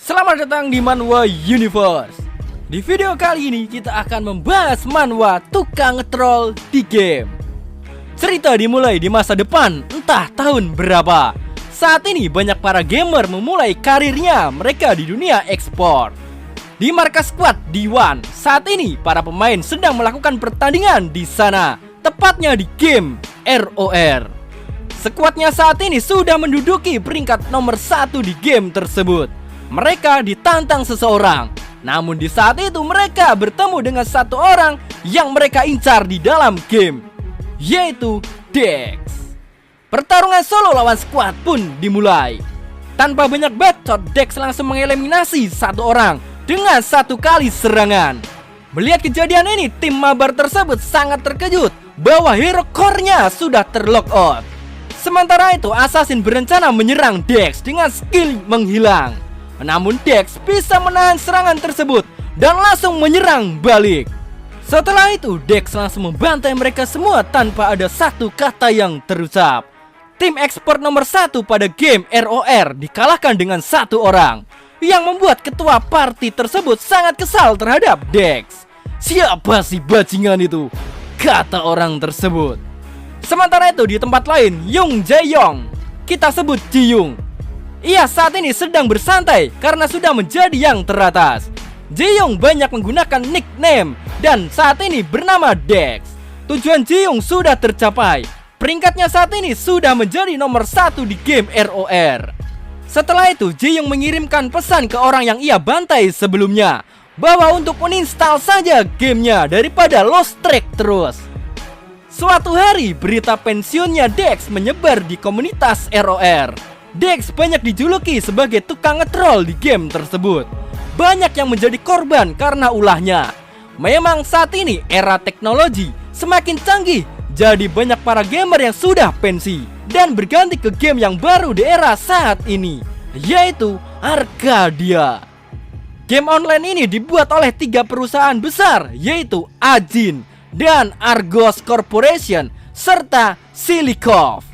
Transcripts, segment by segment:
Selamat datang di Manhwa Universe. Di video kali ini kita akan membahas manhwa tukang ngetrol di game. Cerita dimulai di masa depan, entah tahun berapa. Saat ini banyak para gamer memulai karirnya mereka di dunia ekspor. Di markas squad D1, saat ini para pemain sedang melakukan pertandingan di sana, tepatnya di game ROR. Skuadnya saat ini sudah menduduki peringkat nomor 1 di game tersebut. Mereka ditantang seseorang, namun di saat itu mereka bertemu dengan satu orang yang mereka incar di dalam game, yaitu Dex. Pertarungan solo lawan squad pun dimulai. Tanpa banyak bacot, Dex langsung mengeliminasi satu orang dengan satu kali serangan. Melihat kejadian ini, tim mabar tersebut sangat terkejut bahwa hero core-nya sudah terlock out. Sementara itu, Assassin berencana menyerang Dex dengan skill menghilang. Namun Dex bisa menahan serangan tersebut dan langsung menyerang balik. Setelah itu, Dex langsung membantai mereka semua tanpa ada satu kata yang terucap. Tim ekspor nomor 1 pada game ROR dikalahkan dengan satu orang, yang membuat ketua party tersebut sangat kesal terhadap Dex. Siapa sih bajingan itu? Kata orang tersebut. Sementara itu di tempat lain, Young Jae-young, kita sebut Ji-young, ia saat ini sedang bersantai karena sudah menjadi yang teratas. Ji-young banyak menggunakan nickname dan saat ini bernama Dex. Tujuan Ji-young sudah tercapai. Peringkatnya saat ini sudah menjadi nomor 1 di game ROR. Setelah itu, Ji-young mengirimkan pesan ke orang yang ia bantai sebelumnya bahwa untuk uninstall saja gamenya daripada lost track terus. Suatu hari, berita pensiunnya Dex menyebar di komunitas ROR. Dex banyak dijuluki sebagai tukang ngetrol di game tersebut. Banyak yang menjadi korban karena ulahnya. Memang saat ini era teknologi semakin canggih, jadi banyak para gamer yang sudah pensi dan berganti ke game yang baru di era saat ini, yaitu Arcadia. Game online ini dibuat oleh 3 perusahaan besar, yaitu Ajin dan Argos Corporation serta Silikov.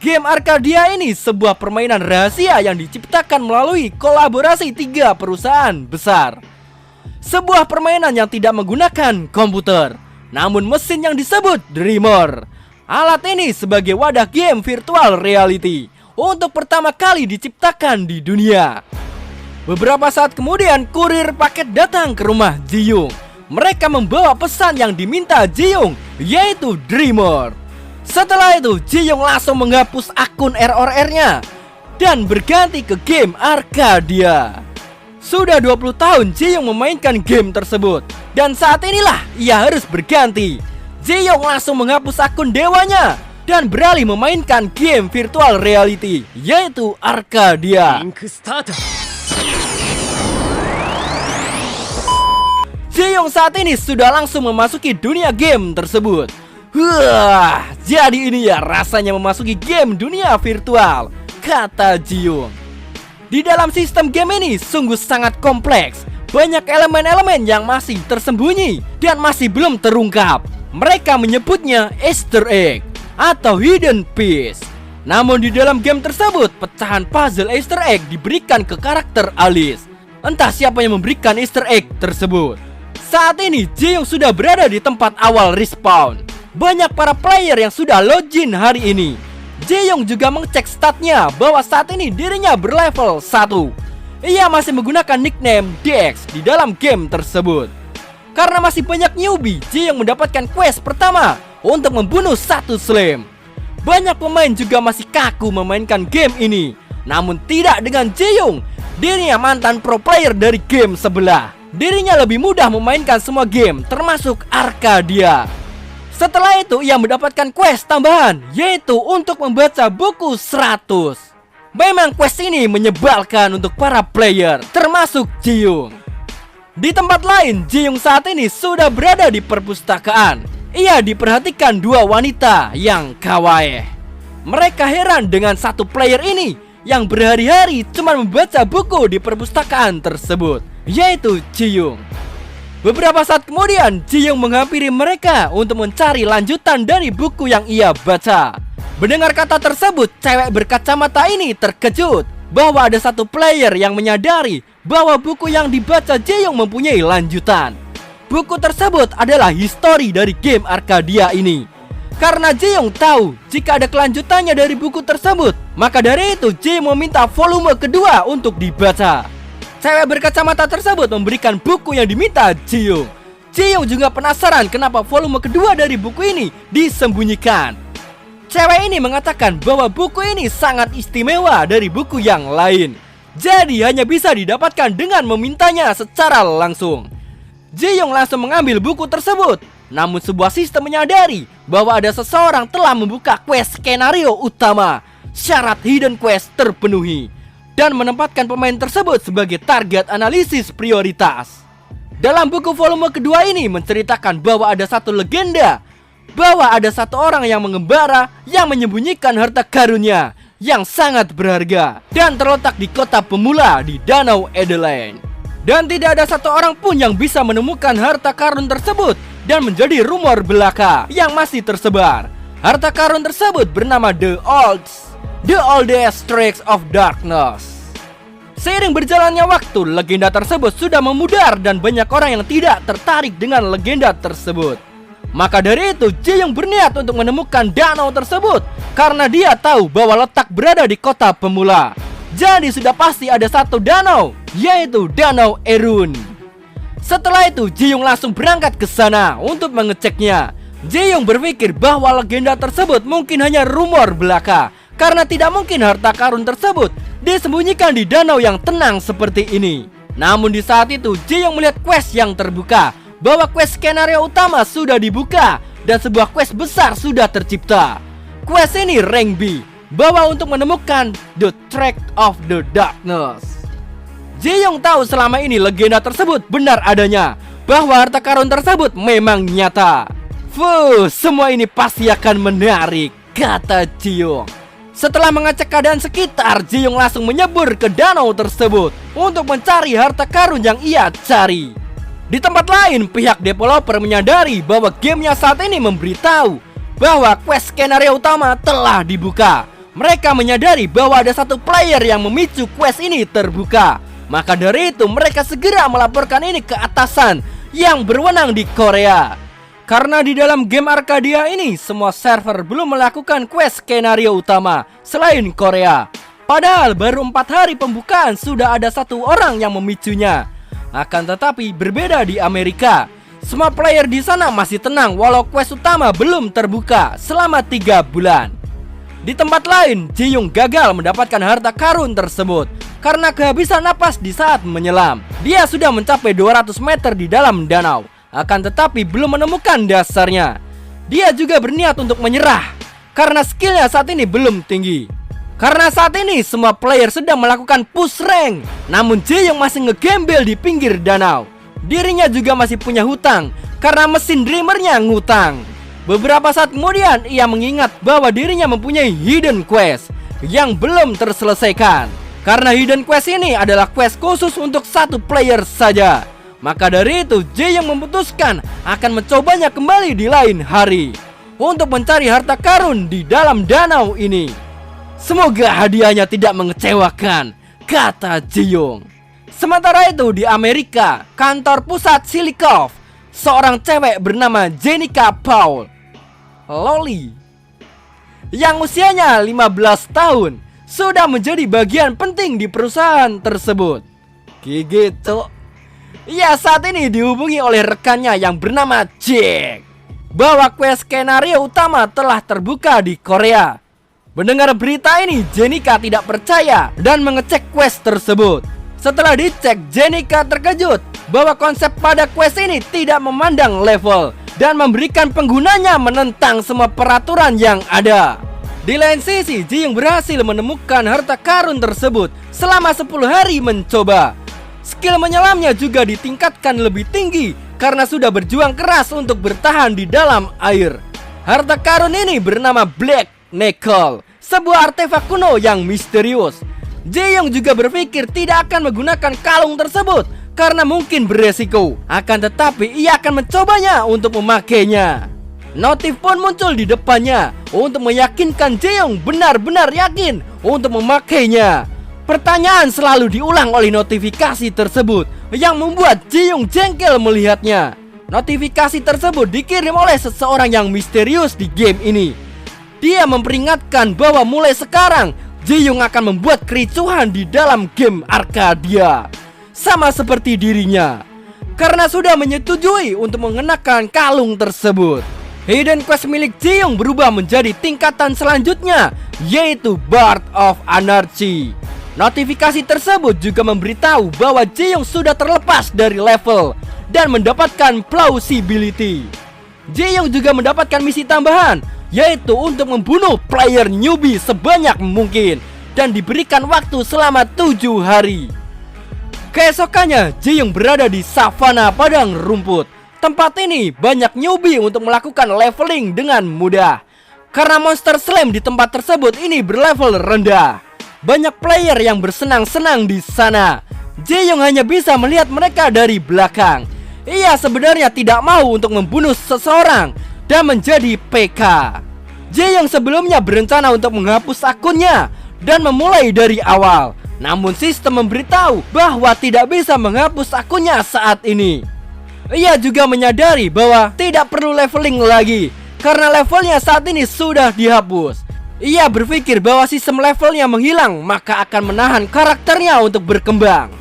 Game Arcadia ini sebuah permainan rahasia yang diciptakan melalui kolaborasi 3 perusahaan besar. Sebuah permainan yang tidak menggunakan komputer, namun mesin yang disebut Dreamer. Alat ini sebagai wadah game virtual reality untuk pertama kali diciptakan di dunia. Beberapa saat kemudian, kurir paket datang ke rumah Ji-young. Mereka membawa pesan yang diminta Ji-young, yaitu Dreamer. Setelah itu, Ji-young langsung menghapus akun ROR-nya dan berganti ke game Arcadia. Sudah 20 tahun Ji-young memainkan game tersebut, dan saat inilah ia harus berganti. Ji-young langsung menghapus akun dewanya dan beralih memainkan game virtual reality, yaitu Arcadia. Ji-young saat ini sudah langsung memasuki dunia game tersebut. Jadi ini ya rasanya memasuki game dunia virtual, kata Ji-young. Di dalam sistem game ini sungguh sangat kompleks. Banyak elemen-elemen yang masih tersembunyi dan masih belum terungkap. Mereka menyebutnya Easter egg atau hidden piece. Namun di dalam game tersebut, pecahan puzzle Easter egg diberikan ke karakter Alice. Entah siapa yang memberikan Easter egg tersebut. Saat ini Ji-young sudah berada di tempat awal respawn. Banyak para player yang sudah login hari ini. Ji-young juga mengecek statnya bahwa saat ini dirinya berlevel 1. Ia masih menggunakan nickname Dex di dalam game tersebut. Karena masih banyak newbie, Ji-young mendapatkan quest pertama untuk membunuh satu slime. Banyak pemain juga masih kaku memainkan game ini. Namun tidak dengan Ji-young. Dirinya mantan pro player dari game sebelah. Dirinya lebih mudah memainkan semua game, termasuk Arcadia. Setelah itu ia mendapatkan quest tambahan, yaitu untuk membaca buku 100. Memang quest ini menyebalkan untuk para player, termasuk Ji-young. Di tempat lain, Ji-young saat ini sudah berada di perpustakaan. Ia diperhatikan 2 wanita yang kawaii. Mereka heran dengan satu player ini yang berhari-hari cuma membaca buku di perpustakaan tersebut, yaitu Ji-young. Beberapa saat kemudian, Ji-young menghampiri mereka untuk mencari lanjutan dari buku yang ia baca. Mendengar kata tersebut, cewek berkacamata ini terkejut bahwa ada satu player yang menyadari bahwa buku yang dibaca Jae-young mempunyai lanjutan. Buku tersebut adalah histori dari game Arcadia ini. Karena Jae-young tahu jika ada kelanjutannya dari buku tersebut, maka dari itu Jae-young meminta volume kedua untuk dibaca. Cewek berkacamata tersebut memberikan buku yang diminta Jae-young. Jae-young juga penasaran kenapa volume kedua dari buku ini disembunyikan. Cewek ini mengatakan bahwa buku ini sangat istimewa dari buku yang lain, jadi hanya bisa didapatkan dengan memintanya secara langsung. Jae-young langsung mengambil buku tersebut. Namun sebuah sistem menyadari bahwa ada seseorang telah membuka quest skenario utama. Syarat hidden quest terpenuhi dan menempatkan pemain tersebut sebagai target analisis prioritas. Dalam buku volume kedua ini menceritakan bahwa ada satu legenda, bahwa ada satu orang yang mengembara yang menyembunyikan harta karunnya yang sangat berharga dan terletak di kota pemula di Danau Adelaide. Dan tidak ada satu orang pun yang bisa menemukan harta karun tersebut, dan menjadi rumor belaka yang masih tersebar. Harta karun tersebut bernama The Oldest Tracks of Darkness. Seiring berjalannya waktu, legenda tersebut sudah memudar dan banyak orang yang tidak tertarik dengan legenda tersebut. Maka dari itu Jae-young berniat untuk menemukan danau tersebut karena dia tahu bahwa letak berada di kota pemula. Jadi sudah pasti ada satu danau, yaitu Danau Erun. Setelah itu Jae-young langsung berangkat ke sana untuk mengeceknya. Jae-young berpikir bahwa legenda tersebut mungkin hanya rumor belaka, karena tidak mungkin harta karun tersebut disembunyikan di danau yang tenang seperti ini. Namun di saat itu Jae-young melihat quest yang terbuka, bahwa quest skenario utama sudah dibuka dan sebuah quest besar sudah tercipta. Quest ini rank B, bahwa untuk menemukan The Track of the Darkness. Jae-young tahu selama ini legenda tersebut benar adanya, bahwa harta karun tersebut memang nyata. Semua ini pasti akan menarik, kata Jae-young. Setelah mengecek keadaan sekitar, Jae-young langsung menyebur ke danau tersebut untuk mencari harta karun yang ia cari. Di tempat lain, pihak developer menyadari bahwa gamenya saat ini memberitahu bahwa quest skenario utama telah dibuka. Mereka menyadari bahwa ada satu player yang memicu quest ini terbuka. Maka dari itu mereka segera melaporkan ini ke atasan yang berwenang di Korea. Karena di dalam game Arcadia ini semua server belum melakukan quest skenario utama selain Korea. Padahal baru 4 hari pembukaan sudah ada satu orang yang memicunya. Akan tetapi berbeda di Amerika. Semua player di sana masih tenang walau quest utama belum terbuka selama 3 bulan. Di tempat lain, Jae-young gagal mendapatkan harta karun tersebut karena kehabisan napas di saat menyelam. Dia sudah mencapai 200 meter di dalam danau, akan tetapi belum menemukan dasarnya. Dia juga berniat untuk menyerah karena skillnya saat ini belum tinggi. Karena saat ini semua player sedang melakukan push rank, namun Jae-young masih ngegembel di pinggir danau. Dirinya juga masih punya hutang karena mesin dreamernya ngutang. Beberapa saat kemudian ia mengingat bahwa dirinya mempunyai hidden quest yang belum terselesaikan. Karena hidden quest ini adalah quest khusus untuk satu player saja. Maka dari itu Jae-young memutuskan akan mencobanya kembali di lain hari untuk mencari harta karun di dalam danau ini. Semoga hadiahnya tidak mengecewakan, kata Jae-young. Sementara itu di Amerika, kantor pusat Silikov, seorang cewek bernama Jenica Paul Loli yang usianya 15 tahun sudah menjadi bagian penting di perusahaan tersebut. Gitu. Ia saat ini dihubungi oleh rekannya yang bernama Jack bahwa quest skenario utama telah terbuka di Korea. Mendengar berita ini, Jenica tidak percaya dan mengecek quest tersebut. Setelah dicek, Jenica terkejut bahwa konsep pada quest ini tidak memandang level dan memberikan penggunanya menentang semua peraturan yang ada. Di lain sisi, Jae-young berhasil menemukan harta karun tersebut selama 10 hari mencoba. Skill menyelamnya juga ditingkatkan lebih tinggi karena sudah berjuang keras untuk bertahan di dalam air. Harta karun ini bernama Black Nickel, sebuah artefak kuno yang misterius. Jae-young juga berpikir tidak akan menggunakan kalung tersebut karena mungkin beresiko. Akan tetapi ia akan mencobanya untuk memakainya. Notif pun muncul di depannya untuk meyakinkan Jae-young benar-benar yakin untuk memakainya. Pertanyaan selalu diulang oleh notifikasi tersebut yang membuat Ji-young jengkel melihatnya. Notifikasi tersebut dikirim oleh seseorang yang misterius di game ini. Dia memperingatkan bahwa mulai sekarang Ji-young akan membuat kericuhan di dalam game Arcadia, sama seperti dirinya, karena sudah menyetujui untuk mengenakan kalung tersebut. Hidden Quest milik Ji-young berubah menjadi tingkatan selanjutnya, yaitu Bard of Anarchy. Notifikasi tersebut juga memberitahu bahwa Ji-young sudah terlepas dari level dan mendapatkan plausibility. Ji-young juga mendapatkan misi tambahan, yaitu untuk membunuh player newbie sebanyak mungkin dan diberikan waktu selama 7 hari. Keesokannya, Ji-young berada di savana padang rumput. Tempat ini banyak newbie untuk melakukan leveling dengan mudah, karena monster slime di tempat tersebut ini berlevel rendah. Banyak player yang bersenang-senang di sana. Ji-young hanya bisa melihat mereka dari belakang. Ia sebenarnya tidak mau untuk membunuh seseorang dan menjadi PK. Ji-young sebelumnya berencana untuk menghapus akunnya dan memulai dari awal. Namun sistem memberitahu bahwa tidak bisa menghapus akunnya saat ini. Ia juga menyadari bahwa tidak perlu leveling lagi karena levelnya saat ini sudah dihapus. Ia berpikir bahwa sistem levelnya menghilang, maka akan menahan karakternya untuk berkembang.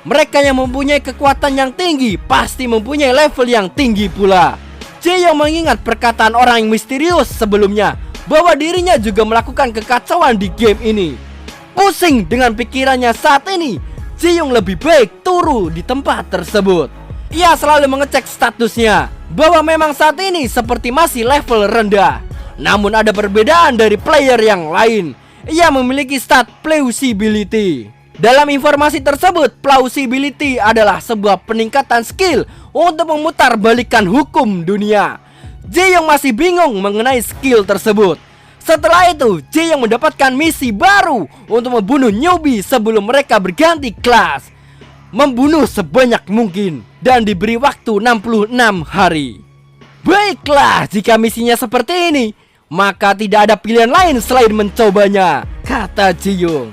Mereka yang mempunyai kekuatan yang tinggi pasti mempunyai level yang tinggi pula. Ji-young mengingat perkataan orang yang misterius sebelumnya bahwa dirinya juga melakukan kekacauan di game ini. Pusing dengan pikirannya saat ini, Ji-young lebih baik turu di tempat tersebut. Ia selalu mengecek statusnya bahwa memang saat ini seperti masih level rendah. Namun ada perbedaan dari player yang lain. Ia memiliki stat plausibility. Dalam informasi tersebut, plausibility adalah sebuah peningkatan skill untuk memutarbalikkan hukum dunia. Ji-young masih bingung mengenai skill tersebut. Setelah itu, Ji-young mendapatkan misi baru untuk membunuh newbie sebelum mereka berganti kelas. Membunuh sebanyak mungkin dan diberi waktu 66 hari. Baiklah, jika misinya seperti ini, maka tidak ada pilihan lain selain mencobanya, kata Ji-young.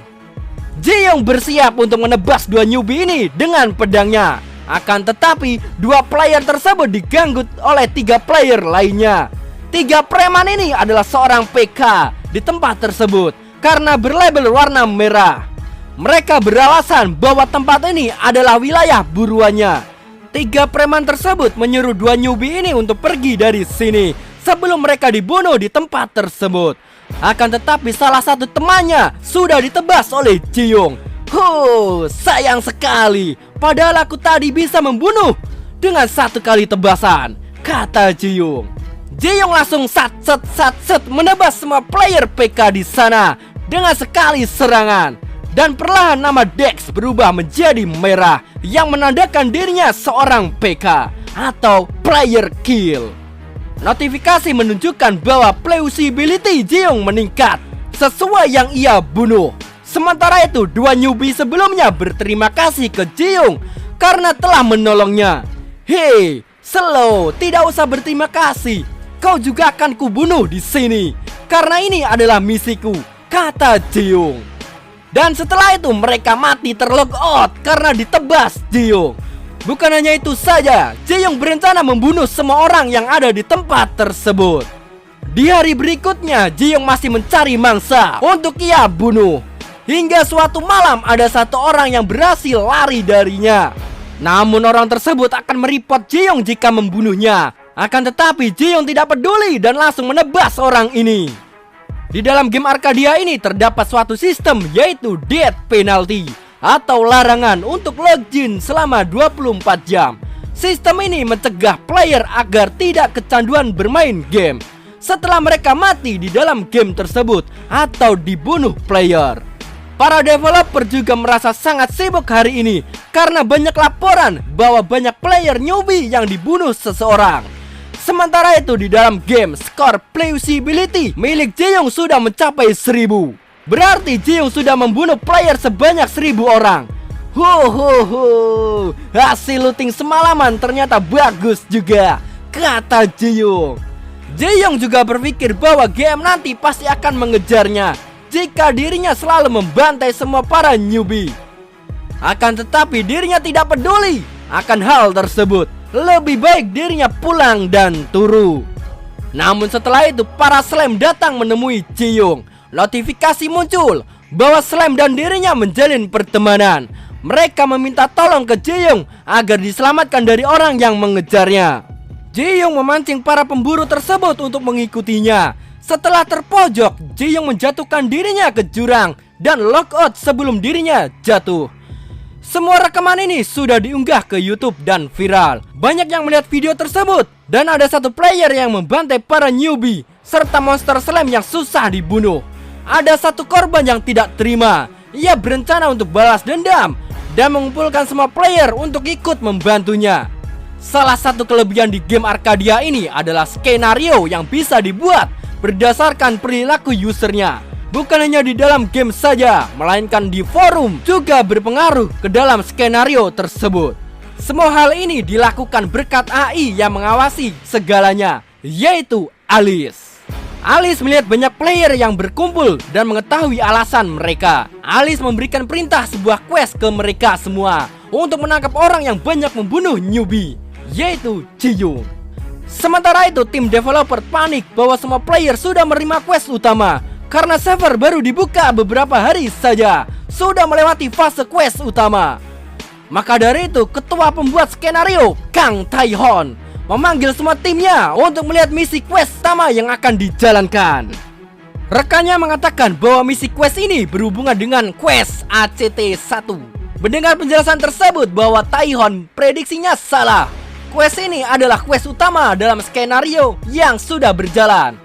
Ji-young bersiap untuk menebas dua newbie ini dengan pedangnya. Akan tetapi, dua player tersebut diganggu oleh 3 player lainnya. 3 preman ini adalah seorang PK di tempat tersebut karena berlabel warna merah. Mereka beralasan bahwa tempat ini adalah wilayah buruannya. 3 preman tersebut menyuruh 2 newbie ini untuk pergi dari sini sebelum mereka dibunuh di tempat tersebut. Akan tetapi salah satu temannya sudah ditebas oleh Ji-young. Sayang sekali. Padahal aku tadi bisa membunuh dengan 1 kali tebasan, kata Ji-young. Ji-young langsung sat menebas semua player PK di sana dengan sekali serangan. Dan perlahan nama Dex berubah menjadi merah yang menandakan dirinya seorang PK atau player kill. Notifikasi menunjukkan bahwa plausibility Ji-young meningkat sesuai yang ia bunuh. Sementara itu, 2 newbie sebelumnya berterima kasih ke Ji-young karena telah menolongnya. Hei, slow, tidak usah berterima kasih. Kau juga akan kubunuh di sini karena ini adalah misiku, kata Ji-young. Dan setelah itu mereka mati terlog out karena ditebas Ji-young. Bukan hanya itu saja, Ji-young berencana membunuh semua orang yang ada di tempat tersebut. Di hari berikutnya, Ji-young masih mencari mangsa untuk ia bunuh. Hingga suatu malam ada 1 orang yang berhasil lari darinya. Namun orang tersebut akan mereport Ji-young jika membunuhnya. Akan tetapi Ji-young tidak peduli dan langsung menebas orang ini. Di dalam game Arcadia ini terdapat suatu sistem yaitu death penalty atau larangan untuk login selama 24 jam. Sistem ini mencegah player agar tidak kecanduan bermain game setelah mereka mati di dalam game tersebut atau dibunuh player. Para developer juga merasa sangat sibuk hari ini karena banyak laporan bahwa banyak player newbie yang dibunuh seseorang. Sementara itu di dalam game, skor plausibility milik Ji-young sudah mencapai 1000. Berarti Ji-young sudah membunuh player sebanyak 1000 orang. Hasil looting semalaman ternyata bagus juga, kata Ji-young. Ji-young juga berpikir bahwa game nanti pasti akan mengejarnya jika dirinya selalu membantai semua para newbie. Akan tetapi dirinya tidak peduli akan hal tersebut. Lebih baik dirinya pulang dan turu. Namun setelah itu para slime datang menemui Ji-young. Notifikasi muncul bahwa slime dan dirinya menjalin pertemanan. Mereka meminta tolong ke Ji-young agar diselamatkan dari orang yang mengejarnya. Ji-young memancing para pemburu tersebut untuk mengikutinya. Setelah terpojok, Ji-young menjatuhkan dirinya ke jurang dan lockout sebelum dirinya jatuh. Semua rekaman ini sudah diunggah ke YouTube dan viral. Banyak yang melihat video tersebut. Dan ada satu player yang membantai para newbie serta monster slime yang susah dibunuh. Ada satu korban yang tidak terima. Ia berencana untuk balas dendam dan mengumpulkan semua player untuk ikut membantunya. Salah satu kelebihan di game Arcadia ini adalah skenario yang bisa dibuat berdasarkan perilaku usernya. Bukan hanya di dalam game saja, melainkan di forum juga berpengaruh ke dalam skenario tersebut. Semua hal ini dilakukan berkat AI yang mengawasi segalanya, yaitu Alice. Alice melihat banyak player yang berkumpul dan mengetahui alasan mereka. Alice memberikan perintah sebuah quest ke mereka semua untuk menangkap orang yang banyak membunuh newbie, yaitu Ji-young. Sementara itu tim developer panik bahwa semua player sudah menerima quest utama karena server baru dibuka beberapa hari saja, sudah melewati fase quest utama. Maka dari itu ketua pembuat skenario Kang Tae-hon memanggil semua timnya untuk melihat misi quest utama yang akan dijalankan. Rekannya mengatakan bahwa misi quest ini berhubungan dengan quest ACT-1. Mendengar penjelasan tersebut bahwa Tae-hon prediksinya salah. Quest ini adalah quest utama dalam skenario yang sudah berjalan.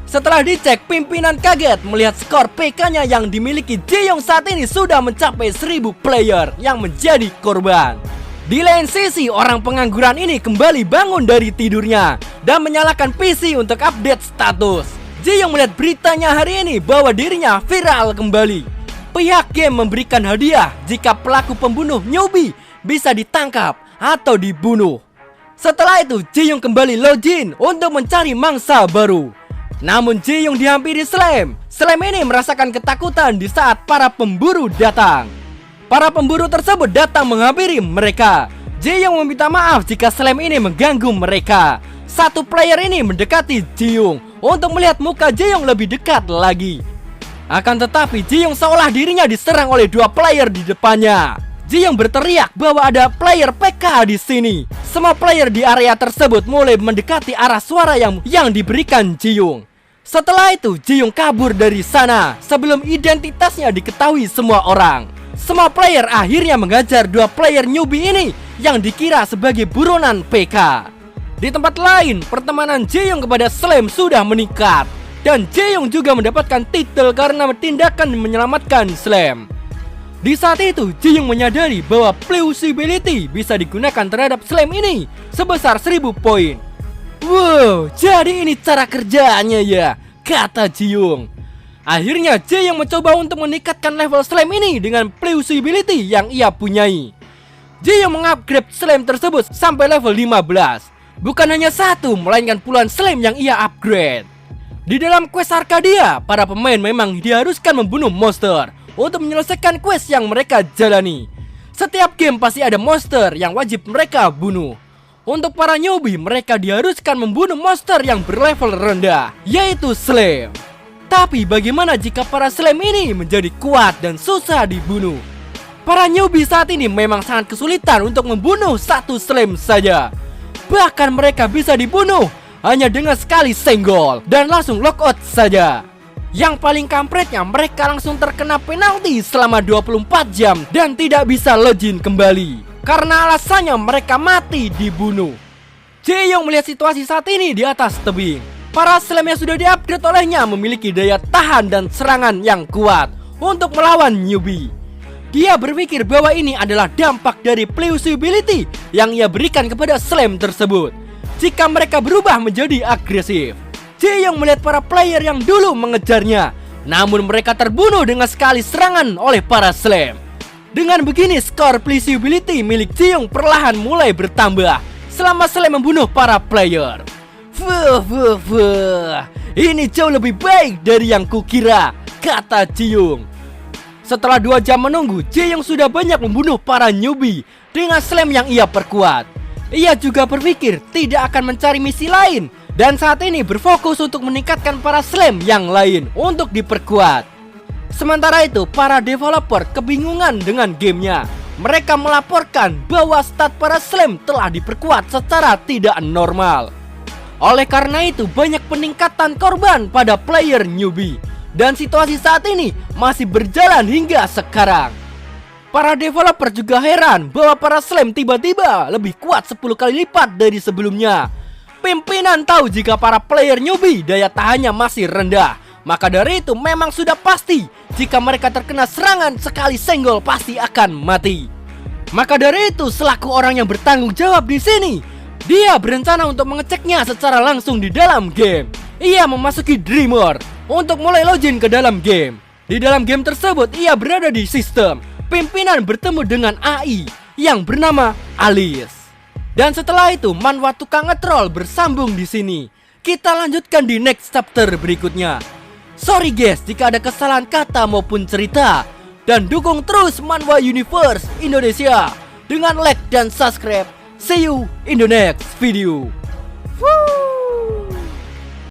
Setelah dicek, pimpinan kaget melihat skor PK-nya yang dimiliki Ji-young saat ini sudah mencapai 1000 player yang menjadi korban. Di lain sisi, orang pengangguran ini kembali bangun dari tidurnya dan menyalakan PC untuk update status. Ji-young melihat beritanya hari ini bahwa dirinya viral kembali. Pihak game memberikan hadiah jika pelaku pembunuh newbie bisa ditangkap atau dibunuh. Setelah itu, Ji-young kembali login untuk mencari mangsa baru. Namun Ji-young dihampiri slime. Slime ini merasakan ketakutan di saat para pemburu datang. Para pemburu tersebut datang menghampiri mereka. Ji-young meminta maaf jika slime ini mengganggu mereka. Satu player ini mendekati Ji-young untuk melihat muka Ji-young lebih dekat lagi. Akan tetapi Ji-young seolah dirinya diserang oleh dua player di depannya. Ji-young berteriak bahwa ada player PK di sini. Semua player di area tersebut mulai mendekati arah suara yang diberikan Ji-young. Setelah itu Ji-young kabur dari sana sebelum identitasnya diketahui semua orang. Semua player akhirnya mengajar dua player newbie ini yang dikira sebagai buronan PK. Di tempat lain, pertemanan Ji-young kepada slime sudah meningkat. Dan Ji-young juga mendapatkan titel karena tindakan menyelamatkan slime. Di saat itu, Ji-young menyadari bahwa plausibility bisa digunakan terhadap slime ini sebesar 1000 poin. Wow, jadi ini cara kerjanya ya, kata Ji-young. Akhirnya Ji-young mencoba untuk meningkatkan level slime ini dengan plausibility yang ia punyai. Ji-young mengupgrade slime tersebut sampai level 15. Bukan hanya satu, melainkan puluhan slime yang ia upgrade. Di dalam quest Arcadia, para pemain memang diharuskan membunuh monster untuk menyelesaikan quest yang mereka jalani. Setiap game pasti ada monster yang wajib mereka bunuh. Untuk para newbie, mereka diharuskan membunuh monster yang berlevel rendah, yaitu slime. Tapi bagaimana jika para slime ini menjadi kuat dan susah dibunuh? Para newbie saat ini memang sangat kesulitan untuk membunuh satu slime saja. Bahkan mereka bisa dibunuh hanya dengan sekali senggol dan langsung lockout saja. Yang paling kampretnya, mereka langsung terkena penalti selama 24 jam dan tidak bisa login kembali karena alasannya mereka mati dibunuh. Ji-young melihat situasi saat ini di atas tebing. Para slime yang sudah diupgrade olehnya memiliki daya tahan dan serangan yang kuat untuk melawan newbie. Dia berpikir bahwa ini adalah dampak dari plausibility yang ia berikan kepada slime tersebut jika mereka berubah menjadi agresif. Ji-young melihat para player yang dulu mengejarnya, namun mereka terbunuh dengan sekali serangan oleh para slime. Dengan begini, skor plausibility milik Ji-young perlahan mulai bertambah selama slime membunuh para player. Ini jauh lebih baik dari yang kukira, kata Jiyung. Setelah 2 jam menunggu, Jiyung sudah banyak membunuh para newbie dengan slam yang ia perkuat. Ia juga berpikir tidak akan mencari misi lain dan saat ini berfokus untuk meningkatkan para slam yang lain untuk diperkuat. Sementara itu, para developer kebingungan dengan gamenya. Mereka melaporkan bahwa stat para slam telah diperkuat secara tidak normal. Oleh karena itu, banyak peningkatan korban pada player newbie. Dan situasi saat ini masih berjalan hingga sekarang. Para developer juga heran bahwa para slam tiba-tiba lebih kuat 10 kali lipat dari sebelumnya. Pimpinan tahu jika para player newbie daya tahannya masih rendah. Maka dari itu memang sudah pasti jika mereka terkena serangan sekali senggol pasti akan mati. Maka dari itu selaku orang yang bertanggung jawab di sini, dia berencana untuk mengeceknya secara langsung di dalam game. Ia memasuki Dreamer untuk mulai login ke dalam game. Di dalam game tersebut ia berada di sistem. Pimpinan bertemu dengan AI yang bernama Alice. Dan setelah itu manhwa tukang ngetrol bersambung di sini. Kita lanjutkan di next chapter berikutnya. Sorry guys jika ada kesalahan kata maupun cerita. Dan dukung terus Manhwa Universe Indonesia dengan like dan subscribe. See you in the next video.